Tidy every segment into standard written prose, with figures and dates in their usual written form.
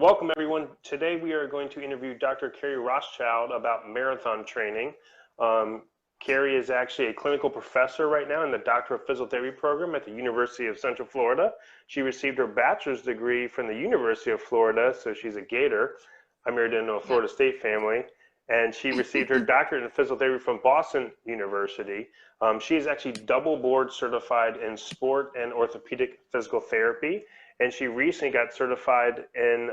Welcome everyone. Today we are going to interview Dr. Carey Rothschild about marathon training. Carey is actually a clinical professor right now in the Doctor of Physical Therapy program at the University of Central Florida. She received her bachelor's degree from the University of Florida, so she's a Gator. I married into a Florida State family. And she received her doctorate in physical therapy from Boston University. She is actually double board certified in sport and orthopedic physical therapy. And she recently got certified in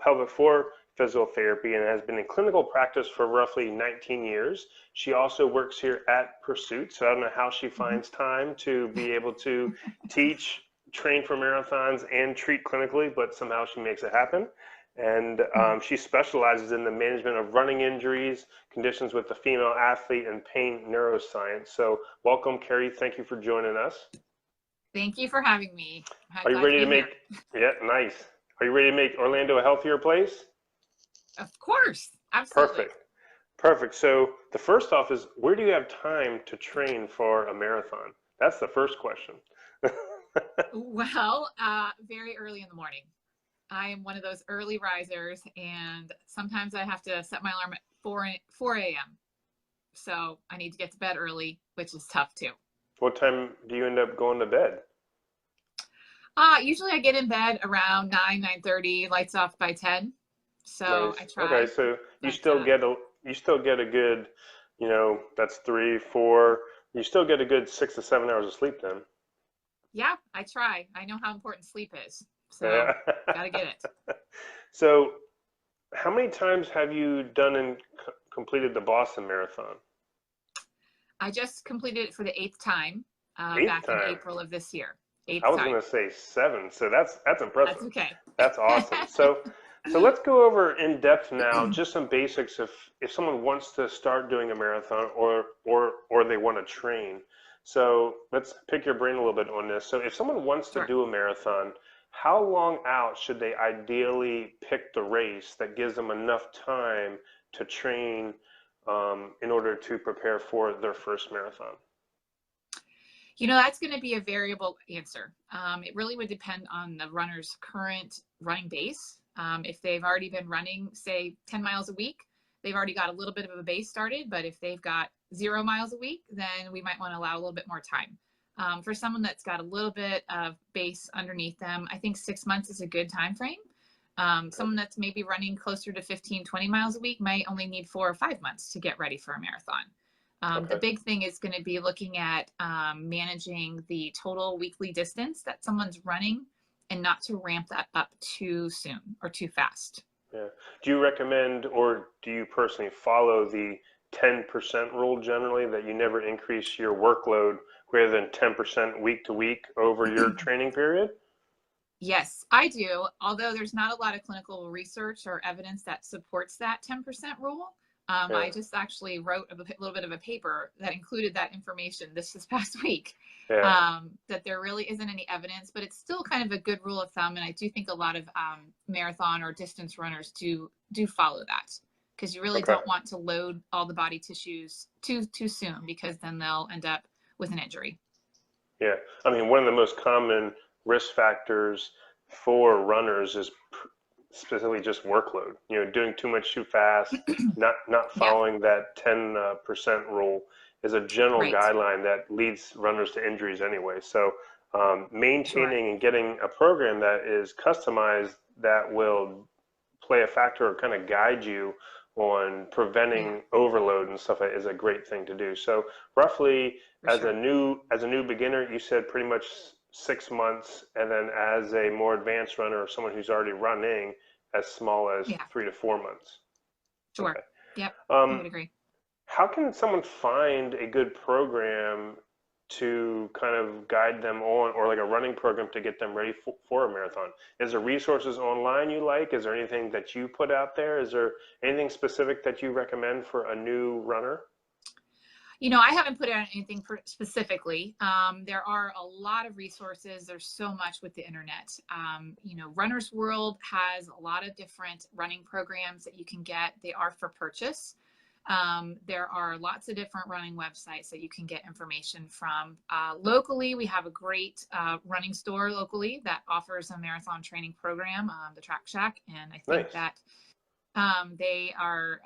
pelvic floor physical therapy and has been in clinical practice for roughly 19 years. She also works here at Pursuit, so I don't know how she finds time to be able to teach, train for marathons, and treat clinically, but somehow she makes it happen. And she specializes in the management of running injuries, conditions with the female athlete, and pain neuroscience. So welcome, Carey. Thank you for joining us. Thank you for having me. Are you ready to make, yeah, nice. Are you ready to make Orlando a healthier place? Of course, absolutely. Perfect. So the first off is, where do you have time to train for a marathon? That's the first question. Well, very early in the morning. I am one of those early risers, and sometimes I have to set my alarm at 4 a.m. So I need to get to bed early, which is tough too. What time do you end up going to bed? Usually I get in bed around 9:30, lights off by 10. So Nice. I try. Okay, so you still get a good, that's 3, 4. You still get a good 6 to 7 hours of sleep then. Yeah, I try. I know how important sleep is. So Yeah. gotta get it. So how many times have you done and completed the Boston Marathon? I just completed it for the 8th time Eighth in time. April of this year. I was going to say 7, so that's impressive. That's okay. That's awesome. So let's go over in depth now, just some basics if someone wants to start doing a marathon or they want to train. So let's pick your brain a little bit on this. So if someone wants to do a marathon, how long out should they ideally pick the race that gives them enough time to train in order to prepare for their first marathon? That's going to be a variable answer. It really would depend on the runner's current running base. If they've already been running, say, 10 miles a week, they've already got a little bit of a base started. But if they've got 0 miles a week, then we might want to allow a little bit more time. For someone that's got a little bit of base underneath them, I think 6 months is a good time frame. Someone that's maybe running closer to 15, 20 miles a week might only need 4 or 5 months to get ready for a marathon. The big thing is going to be looking at managing the total weekly distance that someone's running and not to ramp that up too soon or too fast. Yeah. Do you recommend, or do you personally follow the 10% rule generally, that you never increase your workload greater than 10% week to week over your training period? Yes, I do. Although there's not a lot of clinical research or evidence that supports that 10% rule. I just actually wrote a little bit of a paper that included that information this past week, that there really isn't any evidence, but it's still kind of a good rule of thumb. And I do think a lot of marathon or distance runners do follow that, because you really don't want to load all the body tissues too soon, because then they'll end up with an injury. Yeah. I mean, one of the most common risk factors for runners is specifically just workload, doing too much too fast, not following that 10% rule is a general guideline that leads runners to injuries anyway. So maintaining and getting a program that is customized that will play a factor or kind of guide you on preventing overload and stuff is a great thing to do. So roughly as a new beginner, you said pretty much 6 months, and then as a more advanced runner or someone who's already running, as small as 3 to 4 months. Sure. Okay. Yep. I would agree. How can someone find a good program to kind of guide them on, or like a running program to get them ready for a marathon? Is there resources online you like? Is there anything that you put out there? Is there anything specific that you recommend for a new runner? I haven't put out anything specifically. There are a lot of resources. There's so much with the internet. Runner's World has a lot of different running programs that you can get. They are for purchase. There are lots of different running websites that you can get information from. Locally, we have a great running store locally that offers a marathon training program, the Track Shack, and I think Nice. that they are.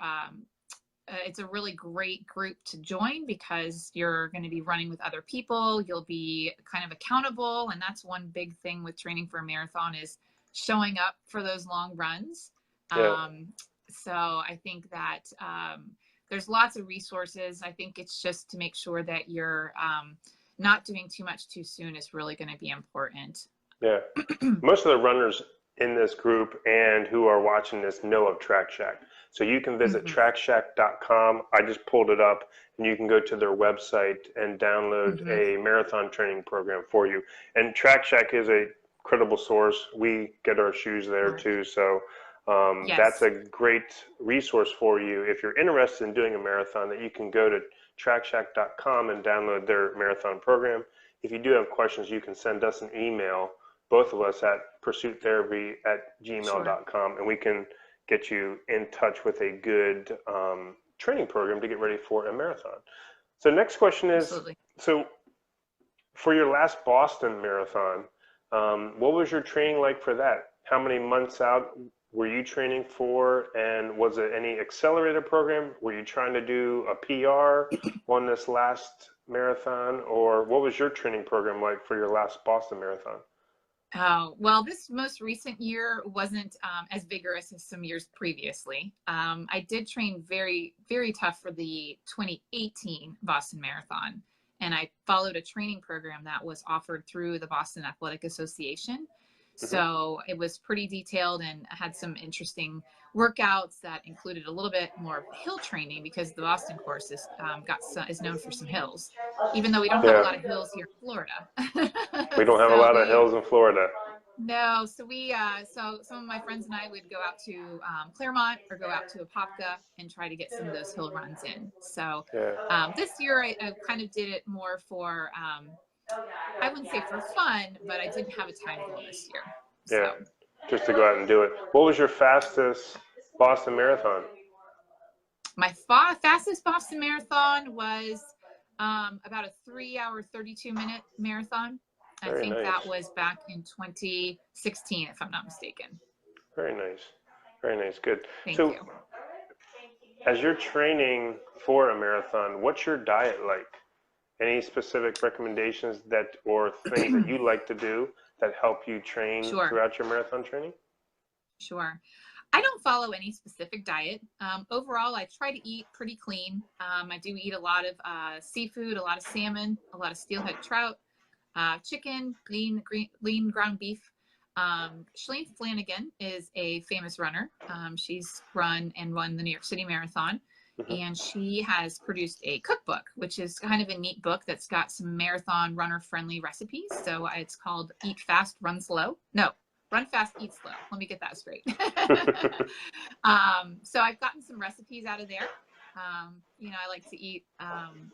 It's a really great group to join because you're going to be running with other people. You'll be kind of accountable, and that's one big thing with training for a marathon is showing up for those long runs. Yeah. So I think that there's lots of resources. I think it's just to make sure that you're not doing too much too soon is really going to be important. Yeah. Most of the runners in this group and who are watching this know of Track Shack. So you can visit trackshack.com. I just pulled it up, and you can go to their website and download a marathon training program for you. And Track Shack is a credible source. We get our shoes there too. So Yes. that's a great resource for you if you're interested in doing a marathon, that you can go to trackshack.com and download their marathon program. If you do have questions, you can send us an email, both of us, at pursuittherapy@gmail.com, and we can get you in touch with a good training program to get ready for a marathon. So next question is, Absolutely. so for your last Boston marathon, what was your training like for that? How many months out were you training for, and was it any accelerator program? Were you trying to do a PR on this last marathon, or what was your training program like for your last Boston marathon? Oh, well, this most recent year wasn't as vigorous as some years previously. I did train very, very tough for the 2018 Boston Marathon, and I followed a training program that was offered through the Boston Athletic Association. So it was pretty detailed and had some interesting workouts that included a little bit more hill training because the Boston course is known for some hills, even though we don't have a lot of hills here in Florida. We don't have a lot of hills in Florida. No, so so some of my friends and I would go out to Claremont or go out to Apopka and try to get some of those hill runs in. So this year I kind of did it more for, I wouldn't say for fun, but I didn't have a time goal this year. Yeah, just to go out and do it. What was your fastest Boston Marathon? My fastest Boston Marathon was about a 3-hour, 32-minute marathon. I think that was back in 2016, if I'm not mistaken. Very nice. Very nice. Good. Thank you. As you're training for a marathon, what's your diet like? Any specific recommendations or things that you like to do that help you train throughout your marathon training? Sure. I don't follow any specific diet. Overall, I try to eat pretty clean. I do eat a lot of seafood, a lot of salmon, a lot of steelhead trout, chicken, lean ground beef. Shalane Flanagan is a famous runner. She's run the New York City Marathon. And she has produced a cookbook, which is kind of a neat book that's got some marathon runner-friendly recipes. So it's called Eat Fast, Run Slow. No, Run Fast, Eat Slow. Let me get that straight. So I've gotten some recipes out of there. I like to eat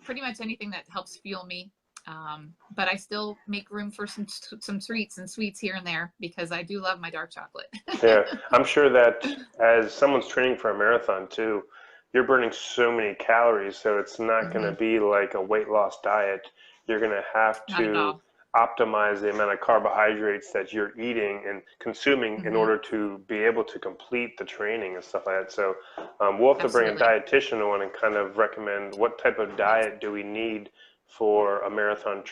pretty much anything that helps fuel me. But I still make room for some treats and sweets here and there because I do love my dark chocolate. Yeah, I'm sure that as someone's training for a marathon too, you're burning so many calories, so it's not going to be like a weight loss diet. You're going to have to optimize the amount of carbohydrates that you're eating and consuming in order to be able to complete the training and stuff like that. So we'll have to bring a dietitian on and kind of recommend what type of diet do we need for a marathon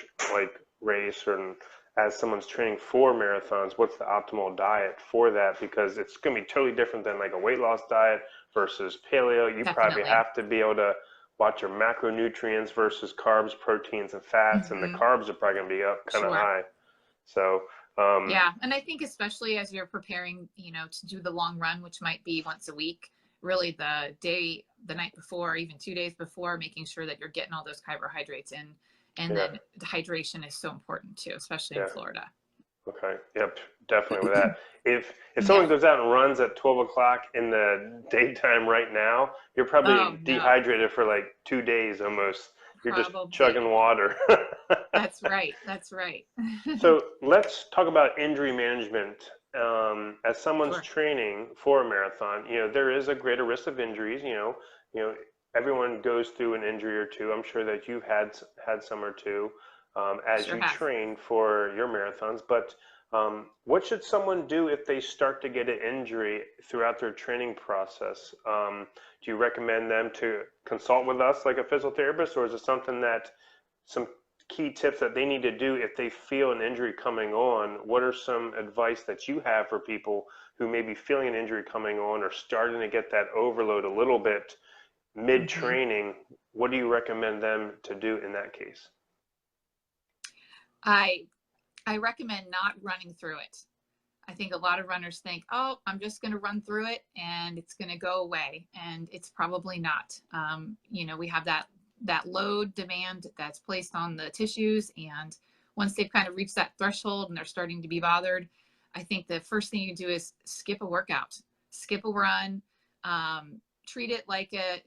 race, or as someone's training for marathons, what's the optimal diet for that? Because it's going to be totally different than like a weight loss diet versus paleo. You probably have to be able to watch your macronutrients versus carbs, proteins, and fats, and the carbs are probably going to be up kind of high. So yeah, and I think especially as you're preparing, to do the long run, which might be once a week, really the night before, even 2 days before, making sure that you're getting all those carbohydrates in. And then the hydration is so important too, especially in Florida. Okay. Yep. Definitely with that. If someone goes out and runs at 12 o'clock in the daytime right now, you're probably dehydrated for like 2 days almost. You're just chugging water. That's right. That's right. So let's talk about injury management. As someone's training for a marathon, there is a greater risk of injuries. everyone goes through an injury or two. I'm sure that you've had some or two as Sure you have. train for your marathons. But what should someone do if they start to get an injury throughout their training process? Do you recommend them to consult with us like a physical therapist, or is it something that some key tips that they need to do if they feel an injury coming on? What are some advice that you have for people who may be feeling an injury coming on or starting to get that overload a little bit Hmm. mid-training? What do you recommend them to do in that case? I I recommend not running through it. I think a lot of runners think, oh, I'm just going to run through it and it's going to go away, and it's probably not. We have that load demand that's placed on the tissues, and once they've kind of reached that threshold and they're starting to be bothered, I think the first thing you do is skip a workout, skip a run, treat it like a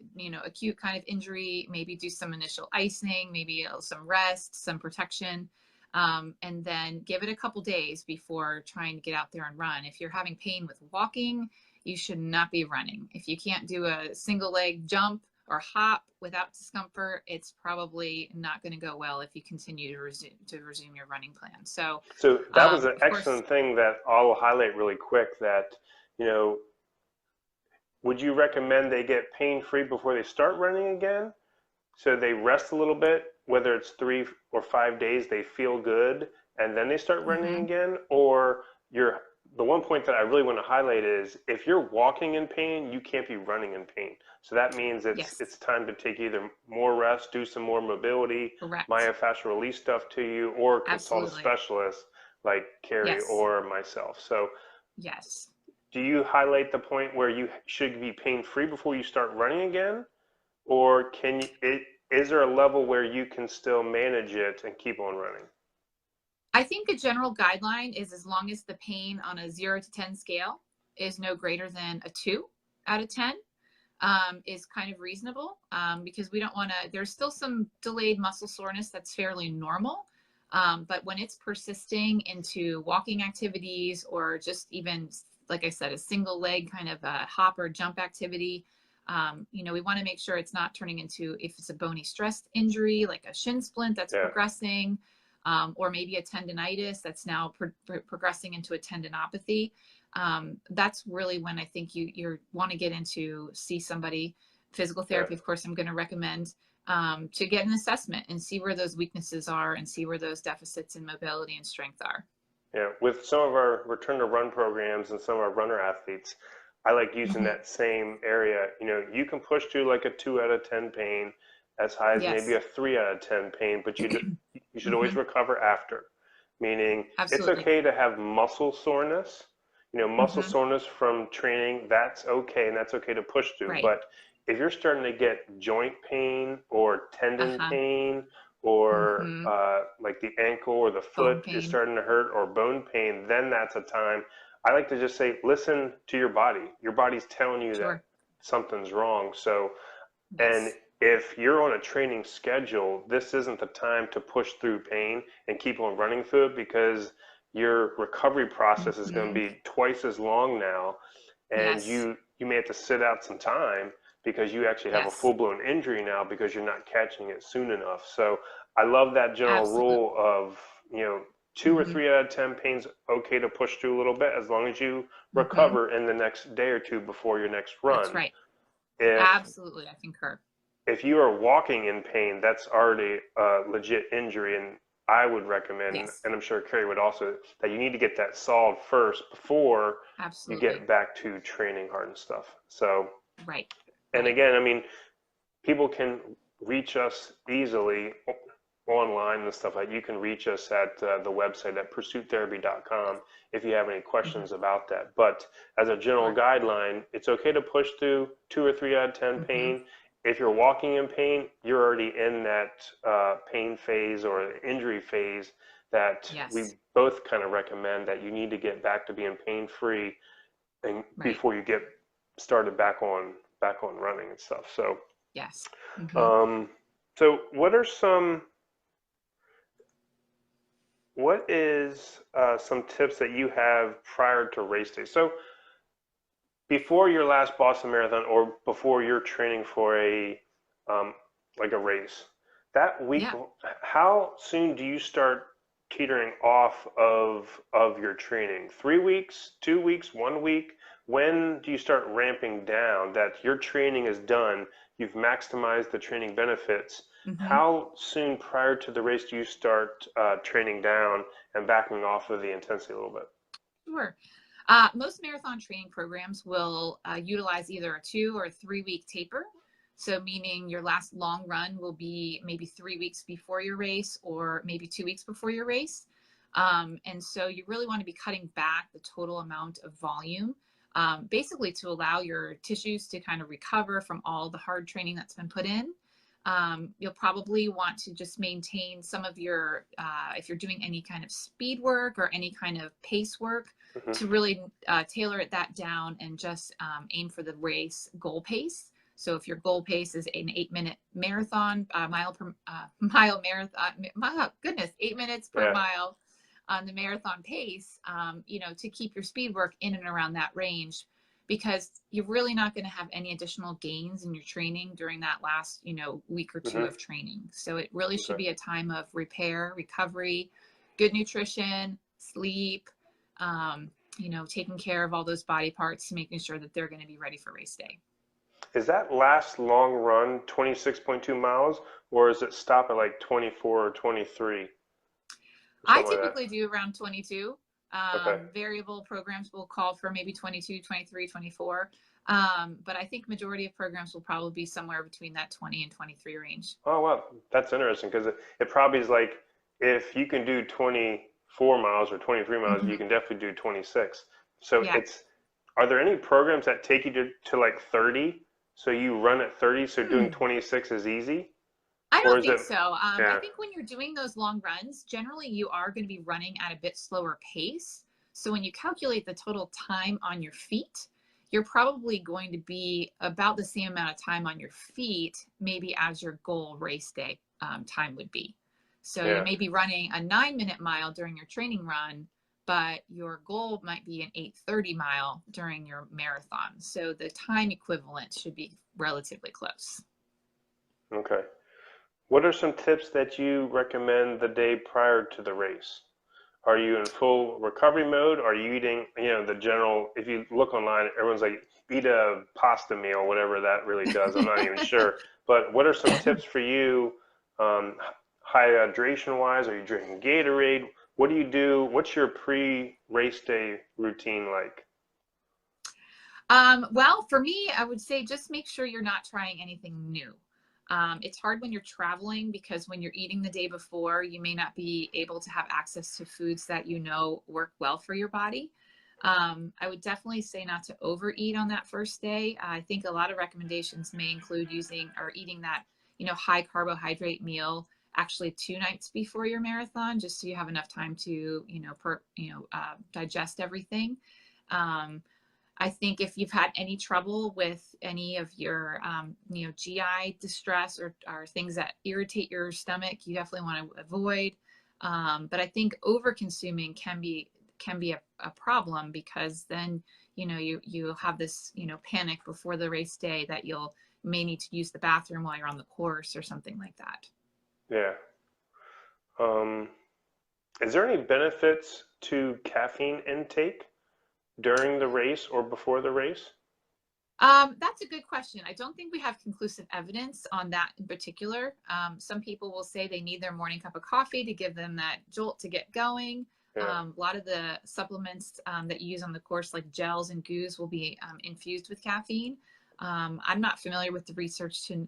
acute kind of injury. Maybe do some initial icing, maybe some rest, some protection, and then give it a couple days before trying to get out there and run. If you're having pain with walking, you should not be running. If you can't do a single leg jump or hop without discomfort, it's probably not going to go well if you continue to resume your running plan. So, So that was an of course, excellent thing that I'll highlight really quick, that, you know, would you recommend they get pain-free before they start running again? So they rest a little bit, whether it's 3 or 5 days, they feel good, and then they start running hmm again? Or you're, the one point that I really want to highlight is if you're walking in pain, you can't be running in pain. So that means yes, it's time to take either more rest, do some more mobility, correct, myofascial release stuff to you, or consult a absolutely, specialist like Carey yes, or myself. So yes. do you highlight the point where you should be pain free before you start running again? Or is there a level where you can still manage it and keep on running? I think a general guideline is as long as the pain on a 0 to 10 scale is no greater than a 2 out of 10, is kind of reasonable, because we don't want to, there's still some delayed muscle soreness that's fairly normal. But when it's persisting into walking activities or just even, like I said, a single leg kind of a hop or jump activity, we want to make sure it's not turning into, if it's a bony stress injury, like a shin splint that's Yeah, progressing, or maybe a tendonitis that's now progressing into a tendinopathy. That's really when I think you want to get into see somebody. Physical yeah, therapy, of course, I'm going to recommend, to get an assessment and see where those weaknesses are and see where those deficits in mobility and strength are. yeah. With some of our return to run programs and some of our runner athletes, I like using Hmm. that same area. You can push to like a 2 out of 10 pain, as high as maybe Yes. a 3 out of 10 pain, but you should always Hmm. recover after. Meaning, it's Absolutely. okay to have muscle soreness. Muscle Hmm. soreness from training, that's okay, and that's okay to push through. Right. But if you're starting to get joint pain or tendon Uh-huh. pain, or Hmm. like the ankle or the Bone foot is pain. starting to hurt, or bone pain, then that's a time. I like to just say, listen to your body. Your body's telling you that Sure. something's wrong. So, and Yes. if you're on a training schedule, this isn't the time to push through pain and keep on running through it, because your recovery process is going to Hmm. be twice as long now, and Yes. you may have to sit out some time because you actually have a Yes. full-blown injury now because you're not catching it soon enough. So I love that general Absolutely. rule of, you know, two or Hmm. 3 out of 10 pains okay to push through a little bit as long as you Hmm. recover in the next day or two before your next That's run. right. If Absolutely. I concur. if you are walking in pain, that's already a legit injury, and I would recommend, Yes. and I'm sure Carrie would also, that you need to get that solved first before you Absolutely. get back to training hard and stuff. So, Right. and Right. again, I mean, people can reach us easily online and stuff like. You can reach us at the website at pursuittherapy.com if you have any Hmm. questions about that. But as a general Sure. guideline, it's okay to push through 2 or 3 out of 10 Hmm. pain. If you're walking in pain, you're already in that pain phase or injury phase that we Yes. both kind of recommend, that you need to get back to being pain free and Right. before you get started back on running and stuff. So Yes. Hmm. um, so what is some tips that you have prior to race day? So before your last Boston Marathon, or before you're training for a um, like a race. That week, Yeah. how soon do you start teetering off of your training? 3 weeks, 2 weeks, 1 week? When do you start ramping down that your training is done, you've maximized the training benefits? Hmm. How soon prior to the race do you start training down and backing off of the intensity a little bit? Sure. Most marathon training programs will utilize either a 2 or 3 week taper. So, meaning your last long run will be maybe 3 weeks before your race or maybe 2 weeks before your race. And so, you really want to be cutting back the total amount of volume, basically to allow your tissues to kind of recover from all the hard training that's been put in. You'll probably want to just maintain some of your, if you're doing any kind of speed work or any kind of pace work, Hmm. to really tailor it that down and just aim for the race goal pace. So if your goal pace is an 8 minute marathon, mile marathon, goodness, 8 minutes per Yeah. mile on the marathon pace, to keep your speed work in and around that range, because you're really not going to have any additional gains in your training during that last, week or two Hmm. of training. So it really should Okay. be a time of repair, recovery, good nutrition, sleep, taking care of all those body parts, making sure that they're going to be ready for race day. Is that last long run 26.2 miles, or is it stop at like 24 or 23 or I something like that? typically do around 22. Okay. Variable programs will call for maybe 22, 23, 24. But I think majority of programs will probably be somewhere between that 20 and 23 range. Oh, wow. That's interesting because it probably is like if you can do 24 miles or 23 miles, you Hmm. can definitely do 26. So Yeah. are there any programs that take you to like 30? So you run at 30, so doing Hmm. 26 is easy? I Or don't is think it, so. I yeah, think when you're doing those long runs, generally you are going to be running at a bit slower pace. So when you calculate the total time on your feet, you're probably going to be about the same amount of time on your feet, maybe as your goal race day time would be. So you yeah, may be running a 9 minute mile during your training run, but your goal might be an 8:30 mile during your marathon. So the time equivalent should be relatively close. okay. What are some tips that you recommend the day prior to the race? Are you in full recovery mode? Are you eating, the general, if you look online, everyone's like, eat a pasta meal, whatever that really does. I'm not even sure. But what are some tips for you, um, hydration wise? Are you drinking Gatorade? What do you do? What's your pre-race day routine like? Well, for me, I would say just make sure you're not trying anything new. It's hard when you're traveling because when you're eating the day before, you may not be able to have access to foods that work well for your body. I would definitely say not to overeat on that first day. I think a lot of recommendations may include using or eating that, high carbohydrate meal actually 2 nights before your marathon, just so you have enough time to, digest everything. Um, I think if you've had any trouble with any of your, GI distress or things that irritate your stomach, you definitely want to avoid. But I think over consuming can be a problem, because then, you have this, panic before the race day that you'll may need to use the bathroom while you're on the course or something like that. Yeah. Um, is there any benefits to caffeine intake during the race or before the race? That's a good question. I don't think we have conclusive evidence on that in particular. Some people will say they need their morning cup of coffee to give them that jolt to get going. Yeah. A lot of the supplements that you use on the course, like gels and goos, will be infused with caffeine. I'm not familiar with the research to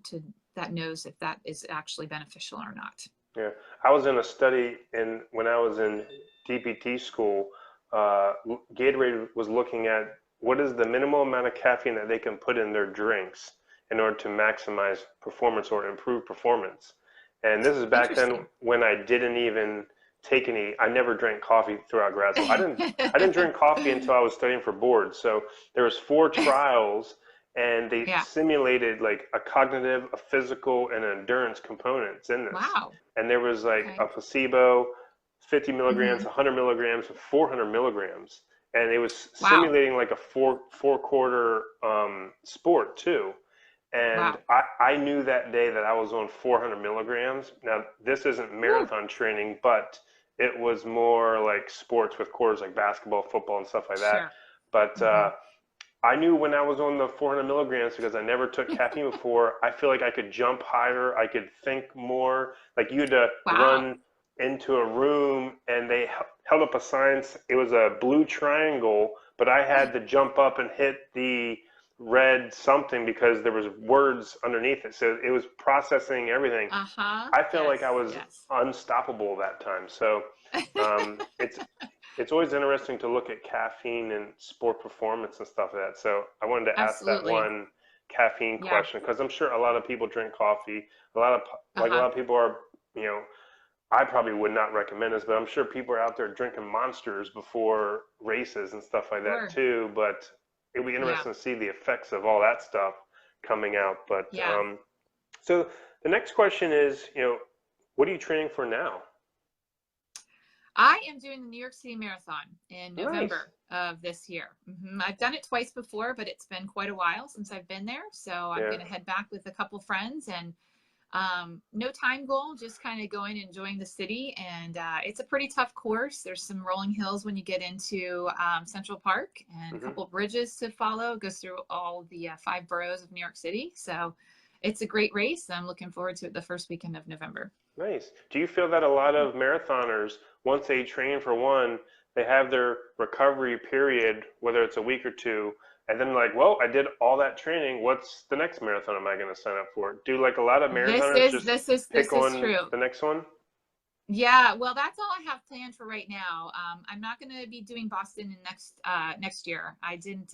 that knows if that is actually beneficial or not. Yeah, I was in a study when I was in DPT school. Gatorade was looking at what is the minimal amount of caffeine that they can put in their drinks in order to maximize performance or improve performance. And this is back then Interesting. when I didn't even take any. I never drank coffee throughout grad school. I didn't drink coffee until I was studying for boards. So there was 4 trials, and they Yeah. simulated like a cognitive, a physical, and an endurance components in this, Wow. and there was like a Okay. placebo, 50 milligrams, Hmm. 100 milligrams, 400 milligrams, and it was Wow. simulating like a four quarter sport too. And Wow. I knew that day that I was on 400 milligrams. Now, this isn't Woo. marathon training, but it was more like sports with quarters like basketball, football, and stuff like that. Sure. But Hmm. I knew when I was on the 400 milligrams, because I never took caffeine before, I feel like I could jump higher, I could think more. Like you had to Wow. run into a room and they held up a sign. It was a blue triangle, but I had to jump up and hit the red something because there was words underneath it. So it was processing everything. Uh-huh. I felt like I Yes. was Yes. unstoppable that time. So it's always interesting to look at caffeine and sport performance and stuff like that. So I wanted to ask that Absolutely. one caffeine Yeah. question because I'm sure a lot of people drink coffee. A lot of a Uh-huh. lot of people are, you know, I probably would not recommend this, but I'm sure people are out there drinking monsters before races and stuff like that Sure. too. But it'll be Yeah. interesting to see the effects of all that stuff coming out. But Yeah. so the next question is, what are you training for now? I am doing the New York City Marathon in Nice. November of this year. I've done it twice before, but it's been quite a while since I've been there. So I'm Yeah. going to head back with a couple friends and no time goal, just kind of going, enjoying the city. And it's a pretty tough course. There's some rolling hills when you get into Central Park and a Hmm. couple of bridges to follow. It goes through all the 5 boroughs of New York City. So it's a great race. I'm looking forward to it the first weekend of November. Nice. Do you feel that a lot of marathoners, once they train for one, they have their recovery period, whether it's a week or two, and then like, well, I did all that training. What's the next marathon am I going to sign up for? Do like a lot of This marathoners is just this is pick this is on true. the next one? Yeah, well, that's all I have planned for right now. I'm not going to be doing Boston in next year. I didn't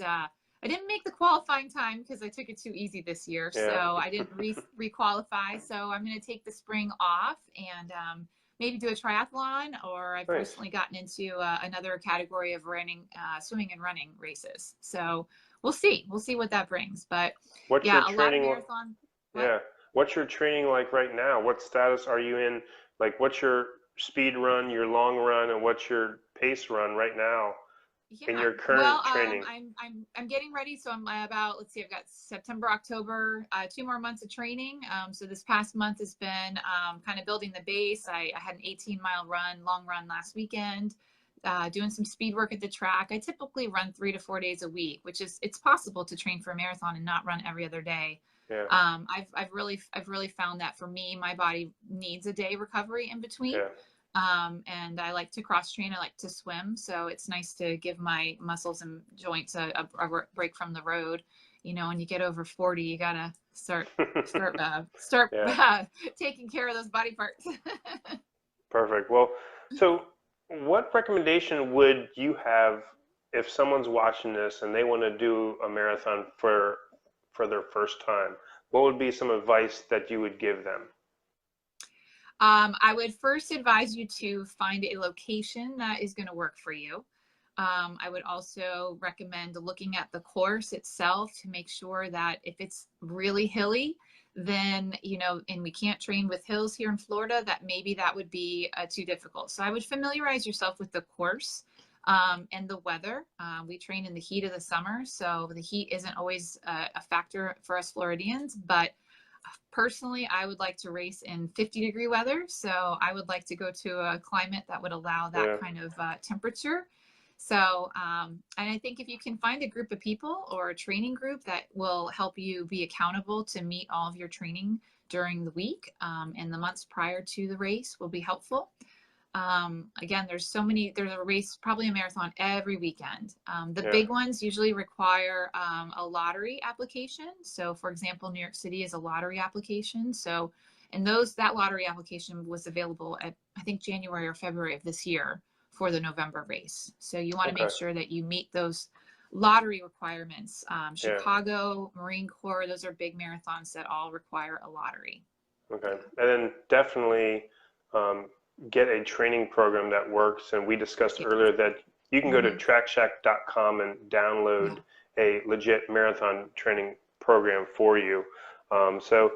make the qualifying time because I took it too easy this year, Yeah. so I didn't requalify. So I'm going to take the spring off and maybe do a triathlon. Or I've Nice. recently gotten into another category of running, swimming and running races. So we'll see what that brings. But What's your yeah, a lot of training? marathon. What? Yeah. What's your training like right now? What status are you in? Like, what's your speed run, your long run, and what's your pace run right now in Yeah. your Well, current training? I'm getting ready. So I'm about, let's see, I've got September, October, 2 more months of training. So this past month has been kind of building the base. I had an 18-mile run, long run last weekend, doing some speed work at the track. I typically run 3 to 4 days a week, which is it's possible to train for a marathon and not run every other day. Yeah. I've really found that for me, my body needs a day recovery in between. Yeah. And I like to cross train. I like to swim, so it's nice to give my muscles and joints a break from the road. You know, when you get over 40, you gotta start Yeah. taking care of those body parts. Perfect. Well, so what recommendation would you have if someone's watching this and they want to do a marathon for their first time? What would be some advice that you would give them? I would first advise you to find a location that is going to work for you. I would also recommend looking at the course itself to make sure that if it's really hilly, then, you know, and we can't train with hills here in Florida, that maybe that would be too difficult. So I would familiarize yourself with the course and the weather. We train in the heat of the summer, so the heat isn't always a factor for us Floridians, but personally, I would like to race in 50-degree weather. So I would like to go to a climate that would allow that Yeah. kind of temperature. So, and I think if you can find a group of people or a training group that will help you be accountable to meet all of your training during the week and the months prior to the race will be helpful. Again, there's a race, probably a marathon every weekend. The Yeah. big ones usually require a lottery application. So for example, New York City is a lottery application. So, and that lottery application was available at, I think, January or February of this year for the November race. So you want to make Okay. sure that you meet those lottery requirements. Yeah. Chicago, Marine Corps, those are big marathons that all require a lottery. Okay. And then definitely um, get a training program that works. And we discussed Yeah. earlier that you can go to Mm-hmm. trackshack.com and Yeah. download a legit marathon training program for you. So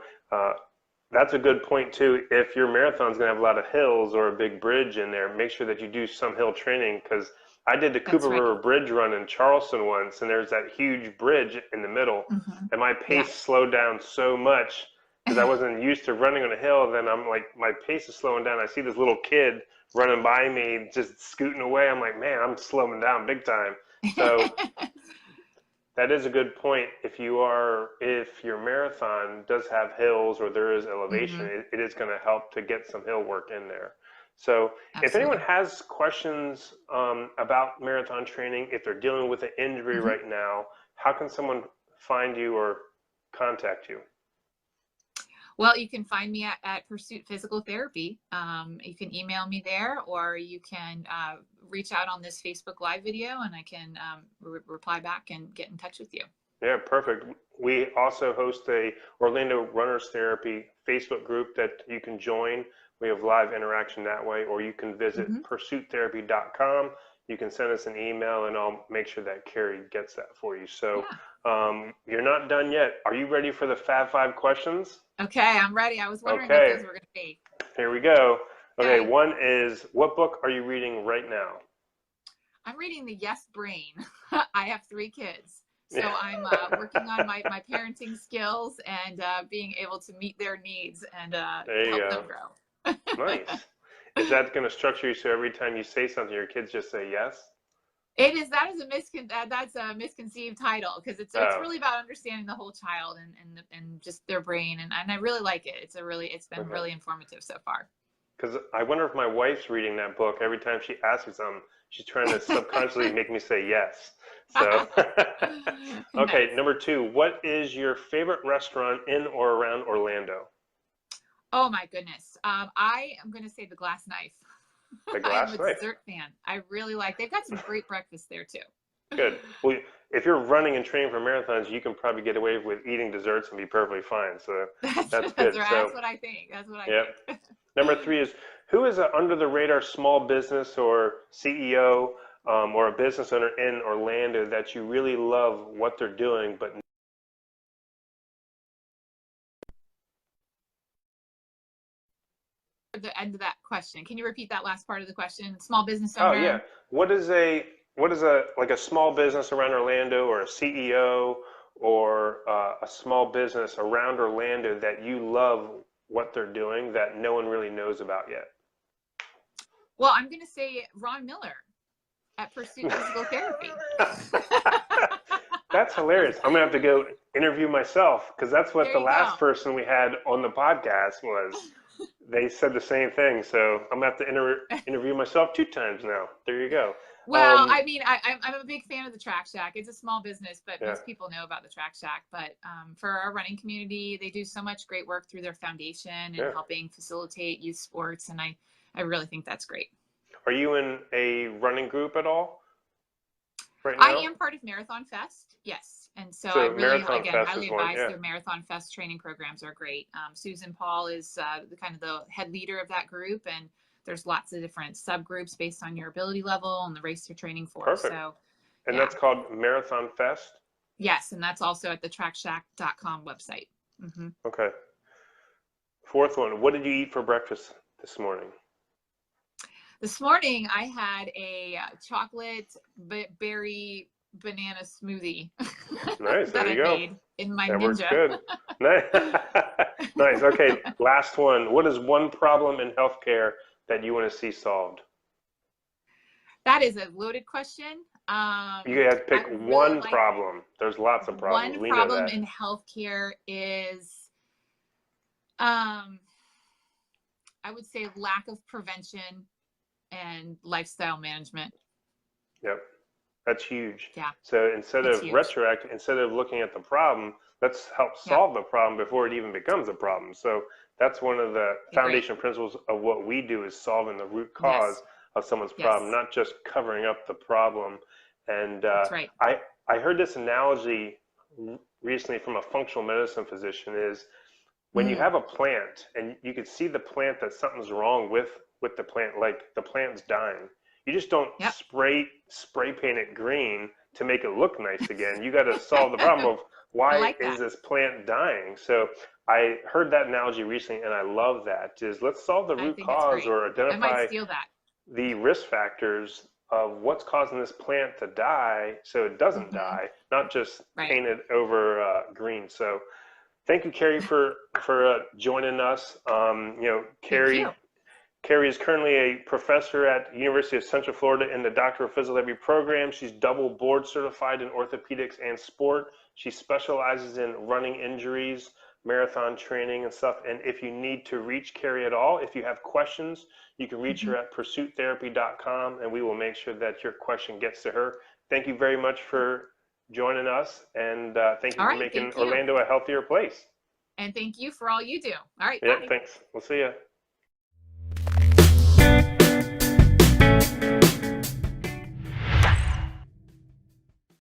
that's a good point too. If your marathon's going to have a lot of hills or a big bridge in there, make sure that you do some hill training because I did the That's Cooper right. River Bridge run in Charleston once, and there's that huge bridge in the middle, and my Yeah. pace slowed down so much because I wasn't used to running on a hill. Then I'm like, my pace is slowing down. I see this little kid running by me, just scooting away. I'm like, man, I'm slowing down big time. So that is a good point. If your marathon does have hills or there is elevation, hmm it is going to help to get some hill work in there. So if anyone Absolutely. has questions about marathon training, if they're dealing with an injury hmm right now, how can someone find you or contact you? Well, you can find me at Pursuit Physical Therapy. You can email me there, or you can reach out on this Facebook Live video, and I can reply back and get in touch with you. Yeah, perfect. We also host a Orlando Runners Therapy Facebook group that you can join. We have live interaction that way, or you can visit hmm pursuittherapy.com. You can send us an email, and I'll make sure that Carey gets that for you. So Yeah. you're not done yet. Are you ready for the Fab Five questions? Okay, I'm ready. I was wondering what Okay, those were going to be. here we go. Okay, Okay. one is, what book are you reading right now? I'm reading The Yes Brain. I have 3 kids. So Yeah. I'm working on my parenting skills and being able to meet their needs and There you help go. them grow. Nice. Is that going to structure you so every time you say something, your kids just say yes? It is. That's a misconceived title because it's Oh, really about understanding the whole child and just their brain and I really like it. It's been okay. really informative so far. Because I wonder if my wife's reading that book. Every time she asks me something, she's trying to subconsciously make me say yes. So, okay, Nice. number 2. What is your favorite restaurant in or around Orlando? Oh my goodness. I am going to say the Glass Knife. The I am Glass a Knife. dessert fan. I really like. They've got some great breakfast there too. Good. Well, if you're running and training for marathons, you can probably get away with eating desserts and be perfectly fine. So that's That's good. right. So, That's what I think. That's what I yep. think. Number 3 is, who is an under the radar small business or CEO or a business owner in Orlando that you really love what they're doing, but The end of that question. Can you repeat that last part of the question? Small business oh yeah, owner. what is a like a small business around Orlando or a CEO or a small business around Orlando that you love what they're doing that no one really knows about yet? Well, I'm going to say Ron Miller at Pursuit Physical Therapy. That's hilarious. I'm gonna have to go interview myself because that's what There the you go. last person we had on the podcast was. They said the same thing, so I'm gonna have to interview myself 2 times now. There you go. Well, I mean, I'm a big fan of the Track Shack. It's a small business, but Yeah, most people know about the Track Shack. But for our running community, they do so much great work through their foundation and yeah. helping facilitate youth sports. And I really think that's great. Are you in a running group at all right I now? am part of Marathon Fest, yes. And so I So really, Marathon again, Fest highly is one. advise Yeah, their Marathon Fest training programs are great. Susan Paul is the kind of the head leader of that group, and there's lots of different subgroups based on your ability level and the race you're training for. perfect. So, And yeah, that's called Marathon Fest. yes, and that's also at the trackshack.com website. hmm Okay. 4th one. What did you eat for breakfast this morning? This morning I had a chocolate berry banana smoothie Nice. that There you I go. made in my That works Ninja. good. Nice. Nice. Okay. Last one. What is one problem in healthcare that you want to see solved? That is a loaded question. You have to I pick would really one like problem. There's lots of problems. one We know problem that. in healthcare is, um, I would say lack of prevention and lifestyle management. Yep. That's huge. Yeah, So instead it's of huge. instead of looking at the problem, let's help Yeah, solve the problem before it even becomes a problem. So that's one of the agree. foundation principles of what we do is solving the root cause Yes, of someone's problem, yes, not just covering up the problem. And that's right. I heard this analogy recently from a functional medicine physician is when you Mm, have a plant and you can see the plant that something's wrong with the plant, like the plant's dying, you just don't yep. spray paint it green to make it look nice again. You got to solve the problem of I why like is that. this plant dying. So I heard that analogy recently and I love that is let's solve the I root think it's cause great. or I might identify steal that. the risk factors of what's causing this plant to die so it doesn't die, not just Right. paint it over green. So thank you, Carey, for joining us. Thank you. Carey is currently a professor at the University of Central Florida in the Doctor of Physical Therapy program. She's double board certified in orthopedics and sport. She specializes in running injuries, marathon training and stuff. And if you need to reach Carey at all, if you have questions, you can reach her at pursuittherapy.com, and we will make sure that your question gets to her. Thank you very much for joining us, and thank you All for right, making thank you. Orlando a healthier place. And thank you for all you do. All right, Yeah, bye. thanks. We'll see you.